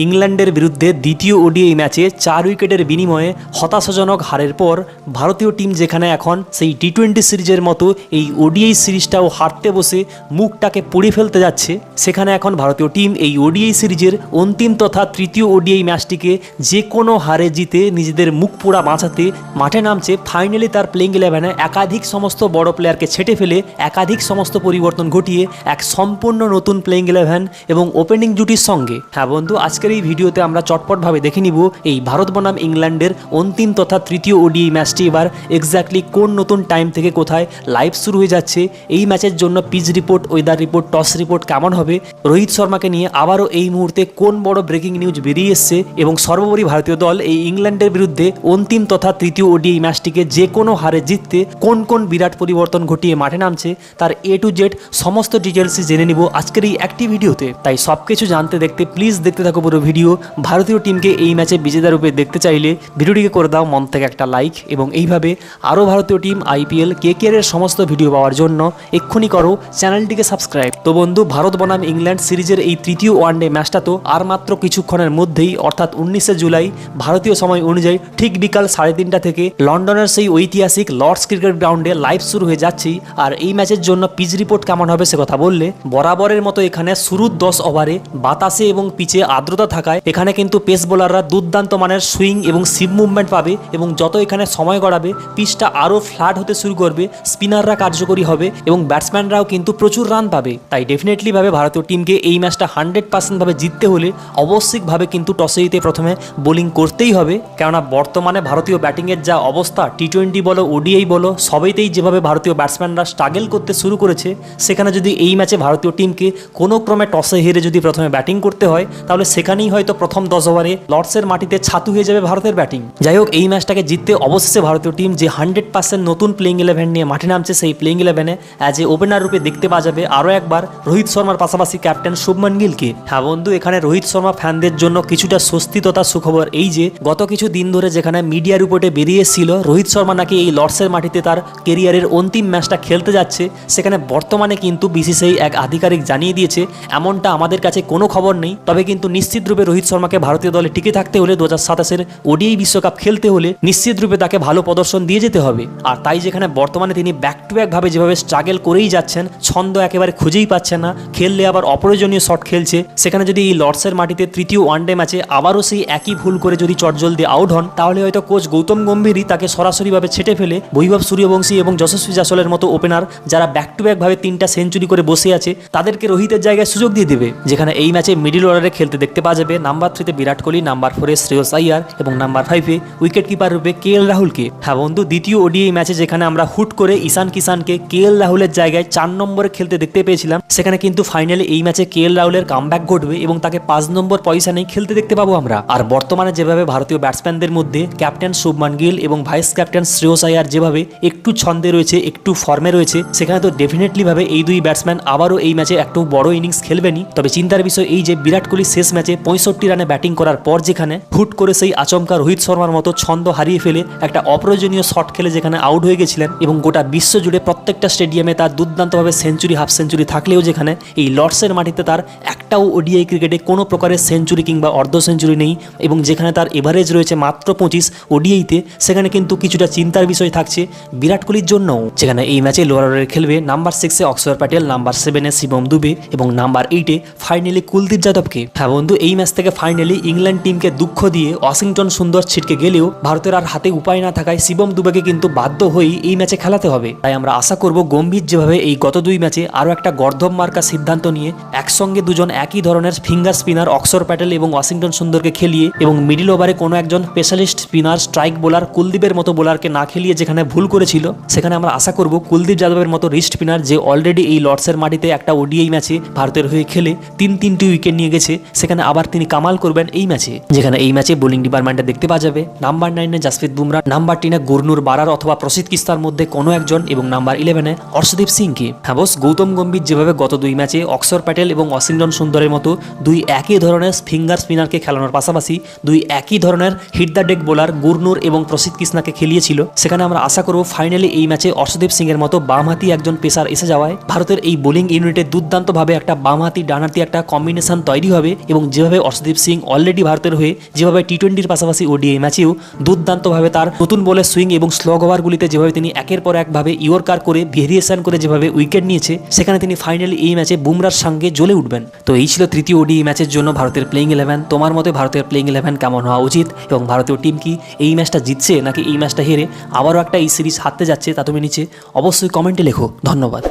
ইংল্যান্ডের বিরুদ্ধে দ্বিতীয় ওডিআই ম্যাচে 4 উইকেটের বিনিময়ে হতাশাজনক হারের পর ভারতীয় টিম যেখানে এখন সেই টি20 সিরিজের মতো এই ওডিআই সিরিজটাও হারতে বসে মুখটাকে পুড়ে ফেলতে যাচ্ছে, সেখানে এখন ভারতীয় টিম এই ওডিআই সিরিজের অন্তিম তথা তৃতীয় ওডিআই ম্যাচটিকে যে কোনো হারে জিতে নিজেদের মুখ পোড়া বাঁচাতে মাঠে নামছে। ফাইনালি তার প্লেইং 11-এ একাধিক সমস্ত বড় প্লেয়ারকে ছেটে ফেলে একাধিক সমস্ত পরিবর্তন ঘটিয়ে এক সম্পূর্ণ নতুন প্লেইং 11 এবং ওপেনিং জুটির সঙ্গে। হ্যাঁ বন্ধু, আজকের এই ভিডিওতে আমরা চটপটভাবে দেখে নিব এই ভারত বনাম ইংল্যান্ডের অন্তিম তথা তৃতীয় ওডিআই ম্যাচটি এবার এক্স্যাক্টলি কোন নতুন টাইম থেকে কোথায় লাইভ শুরু হয়ে যাচ্ছে, এই ম্যাচের জন্য pitch report, weather report, toss report কেমন হবে, রোহিত শর্মাকে নিয়ে আবারও এই মুহূর্তে কোন বড় ব্রেকিং নিউজ বেরিয়ে এসছে এবং সর্বোপরি ভারতীয় দল এই ইংল্যান্ডের বিরুদ্ধে অন্তিম তথা তৃতীয় ওডিআই ম্যাচটিকে যে কোনো হারে জিততে কোন কোন বিরাট পরিবর্তন ঘটিয়ে মাঠে নামছে তার A to Z সমস্ত ডিটেলসই জেনে নিব আজকের এই একটি ভিডিওতে। তাই সবকিছু জানতে দেখতে প্লিজ দেখতে থাকো পুরো ভিডিও। ভারতীয় টিমকে এই ম্যাচে বিজেতা রূপে দেখতে চাইলে ভিডিওটিকে করে দাও মন থেকে একটা লাইক এবং এইভাবে আরও ভারতীয় টিম IPL KKR এর সমস্ত ভিডিও পাওয়ার জন্য এক্ষুনি করো চ্যানেলটিকে সাবস্ক্রাইব। তো বন্ধু, ভারত বনাম ইংল্যান্ড সিরিজের এই তৃতীয় ওয়ানডে ম্যাচটা তো আর মাত্র কিছুক্ষণের মধ্যেই অর্থাৎ 19শে জুলাই ভারতীয় সময় অনুযায়ী ঠিক বিকাল 3:30 থেকে লন্ডনের সেই ঐতিহাসিক লর্ডস ক্রিকেট গ্রাউন্ডে লাইভ শুরু হয়ে যাচ্ছেই। আর এই ম্যাচের জন্য পিচ রিপোর্ট কেমন হবে সে কথা বললে বরাবরের মতো এখানে শুরুর 10 ওভারে বাতাসে এবং পিচে আর্দ্রতা থাকায় এখানে কিন্তু পেস বোলাররা দুর্দান্ত মানের সুইং এবং সিপ মুভমেন্ট পাবে এবং যত এখানে সময় গড়াবে পিচটা আরও ফ্ল্যাট হতে শুরু করবে, স্পিনাররা কার্যকরী হবে এবং ব্যাটসম্যানরাও কিন্তু প্রচুর রান পাবে। তাই ডেফিনেটলি ভাবে ভারতীয় টিমকে এই ম্যাচটা 100% ভাবে জিততে হলে অবশ্যইভাবে কিন্তু টসে জিতে প্রথমে বোলিং করতেই হবে, কেননা বর্তমানে ভারতীয় ব্যাটিংয়ের যা অবস্থা, টি20 বলো ওডিআই বলো সবেতেই যেভাবে ভারতীয় ব্যাটসম্যানরা স্ট্রাগল করতে শুরু করেছে, সেখানে যদি এই ম্যাচে ভারতীয় টিমকে কোনো ক্রমে টসে হেরে যদি প্রথমে ব্যাটিং করতে হয় তাহলে সেখানেই হয়তো প্রথম 10 ওভারে লর্ডসের মাটিতে ছাতু হয়ে যাবে ভারতের ব্যাটিং। যাই হোক, এই ম্যাচটাকে জিততে অবশেষে ভারতীয় টিম যে 100% নতুন প্লেইং 11 নিয়ে মাঠে নামছে, সেই প্লেইং 11-এ অ্যাজ এ ওপেনার রূপে দেখতে পাওয়া যাবে আরও একবার রোহিত শর্মার পাশাপাশি ক্যাপ্টেন শুভমান গিলকে। হ্যাঁ বন্ধু, এখানে রোহিত শর্মা ফ্যানদের জন্য কিছুটা স্বস্তি তথা সুখবর এই যে গত কিছু দিন ধরে যেখানে মিডিয়া রিপোর্টে বেরিয়ে এসেছিল রোহিত শর্মা নাকি এই লর্ডসের মাটিতে তার কেরিয়ারের অন্তিম ম্যাচটা খেলতে যাচ্ছে, সেখানে বর্তমানে কিন্তু BCCI এক আধিকারিক জানিয়ে দিয়েছে এমনটা আমাদের কাছে কোনো খবর নেই, তবে কিন্তু নিশ্চিত রূপে রোহিত শর্মাকে ভারতীয় দলে টিকে থাকতে হলে 2027-এর ওডিআই বিশ্বকাপ খেলতে হলে নিশ্চিত রূপে তাকে ভালো প্রদর্শন দিয়ে যেতে হবে। আর তাই যেখানে বর্তমানে তিনি ব্যাক টু ব্যাক ভাবে যেভাবে স্ট্রাগল করেই যাচ্ছেন, ছন্দ একেবারে খুঁজেই পাচ্ছেন না, খেললে আবার অপ্রয়োজনীয় শট খেলছে, সেখানে যদি এই লর্ডসের মাটিতে তৃতীয় ওয়ানডে ম্যাচে আবারও সেই একই ভুল করে যদি চটজলদি আউট হন তাহলে হয়তো কোচ গৌতম গম্ভীরই তাকে সরাসরিভাবে ছেটে ফেলে বৈভব সূর্যবংশী এবং যশস্বী জাসওয়ালের মতো ওপেনার যারা ব্যাক টু ব্যাক ভাবে 3টা সেঞ্চুরি করে বসে আছে তাদেরকে রোহিতের জায়গায় সুযোগ দিয়ে দেবে। যেখানে এই ম্যাচে মিডল অর্ডারে খেলতে দেখতে পাওয়া যাবে নাম্বার 3-তে বিরাট কোহলি, নাম্বার 4-এ শ্রেয়স আইয়ার এবং নাম্বার 5-এ উইকেট কিপার রূপে KL রাহুলকে। হ্যাঁ বন্ধু, দ্বিতীয় ওডিআই ম্যাচে যেখানে আমরা হুট করে ঈশান কিষানকে KL রাহুলের জায়গায় 4 নম্বরে খেলতে দেখতে পেয়েছিলাম, সেখানে কিন্তু ফাইনালি এই ম্যাচে KL রাহুলের কামব্যাক ঘটবে এবং তাকে 5 নম্বর পজিশনেই খেলতে দেখতে পাবো আমরা। আর বর্তমানে যেভাবে ভারতীয় ব্যাটসম্যানদের মধ্যে ক্যাপ্টেন শুভমান গিল এবং ভাইস ক্যাপ্টেন শ্রেয়স আইয়ার যেভাবে একটু ছন্দে রয়েছে, একটু ফর্মে রয়েছে, সেখানে তো ডেফিনেটলি ভাবে এই দুই ব্যাটসম্যান আবারও এই ম্যাচে একটু বড় ইনিংস খেলবেনি। তবে চিন্তার বিষয় এই যে বিরাট কোহলি শেষ ম্যাচে 65 রানে ব্যাটিং করার পর যেখানে হুট করে সেই আচমকা রোহিত শর্মার মতো ছন্দ হারিয়ে ফেলে একটা অপ্রয়োজনীয় শট খেলে যেখানে আউট হয়ে গেছিলেন এবং গোটা বিশ্ব জুড়ে প্রত্যেকটা স্টেডিয়ামে তার দুর্দান্তভাবে সেঞ্চুরি, হাফ সেঞ্চুরি থাকলেও যেখানে এই লর্ডসের মাটিতে তার একটাও ওডিআই ক্রিকেটে কোনো প্রকারের সেঞ্চুরি কিংবা অর্ধ সেঞ্চুরি নেই এবং যেখানে তার এভারেজ রয়েছে মাত্র 25 ওডিআইতে, সেখানে কিন্তু কিছুটা চিন্তার বিষয় থাকছে বিরাট কোহলির জন্যও। যেখানে এই ম্যাচে লোয়ার অর্ডারে খেলবে নাম্বার 6-এ অক্ষর প্যাটেল, নাম্বার 7-এ শিবম দুবে এবং নাম্বার 8-এ ফাইনালি কুলদীপ যাদবকে। হ্যাঁ বন্ধু, এই ম্যাচ থেকে ফাইনালি ইংল্যান্ড টিমকে দুঃখ দিয়ে ওয়াশিংটন সুন্দর ছিটকে গেলেও ভারতের আর হাতে উপায় না থাকায় শিবম দুবেকে কিন্তু বাধ্য হয়েই এই ম্যাচে খেলাতে হবে। তাই আমরা আশা করব গম্ভীর যেভাবে এই গত 2 ম্যাচে আরও একটা গর্ধব মার্কা সিদ্ধান্ত নিয়ে একসঙ্গে দুজন একই ধরনের ফিঙ্গার স্পিনার অক্ষর প্যাটেল এবং ওয়াশিংটন সুন্দরকে খেলিয়ে এবং মিডিল ওভারে কোনো একজন স্পেশালিস্ট স্পিনার স্ট্রাইক বোলার কুলদীপের মতো বোলারকে না খেলিয়ে যেখানে ভুল করেছিল, সেখানে আমরা আশা করব কুলদীপ যাদবের মতো রিস্ট স্পিনার যে অলরেডি এই লর্ডসের মাটিতে একটা ওডিআই ম্যাচে ভারতের হয়ে খেলে 3টি উইকেট নিয়ে গেছে, সেখানে আবার তিনি কামাল করবেন এই ম্যাচে। যেখানে এই ম্যাচে বোলিং ডিপার্টমেন্টে দেখতে পাওয়া যাবে নাম্বার 9-এ জাসপ্রীত বুমরা, নাম্বার 10-এ গুরনুর বারার অথবা প্রসিদ্ধ কিস্তার মধ্যে কোনো একজন এবং নাম্বার 11-এ অর্শদীপ সিংকে। হ্যাঁ বস, গৌতম গম্ভীর যেভাবে গত 2 ম্যাচে অক্ষর প্যাটেল এবং ওয়াশিংটন সুন্দরের মতো 2 একই ধরনের ফিঙ্গার স্পিনারকে খেলানোর পাশাপাশি 2 একই ধরনের হিট দ্য ডেক বোলার গুরনুর এবং প্রসিদ্ধ কৃষ্ণাকে খেলিয়েছিল, সেখানে আমরা আশা করব ফাইনালি এই ম্যাচে অর্শদীপ সিং এর মতো বামহাতি একজন পেসার এসে যাওয়ায় ভারতের এই বোলিং ইউনিটে দুর্দান্তভাবে একটা বামহাতি ডানহাতি একটা কম্বিনেশন তৈরি হবে এবং যে যেভাবে অর্শদীপ সিং অলরেডি ভারতের হয়ে যেভাবে টি20-র পাশাপাশি ওডিআই ম্যাচেও দুর্দান্তভাবে তার নতুন বলের সুইং এবং স্লগ ওভারগুলিতে যেভাবে তিনি একের পর একভাবে ইয়র্কার করে ভেরিয়েশন করে যেভাবে উইকেট নিয়েছে, সেখানে তিনি ফাইনালি এই ম্যাচে বুমরার সঙ্গে জ্বলে উঠবেন। তো এই ছিল তৃতীয় ওডিআই ম্যাচের জন্য ভারতের প্লেইং 11। তোমার মতে ভারতের প্লেইং 11 কেমন হওয়া উচিত এবং ভারতীয় টিম কি এই ম্যাচটা জিতছে নাকি এই ম্যাচটা হেরে আবারও একটা এই সিরিজ হারতে যাচ্ছে, তা তুমি নিচে অবশ্যই কমেন্টে লেখো। ধন্যবাদ।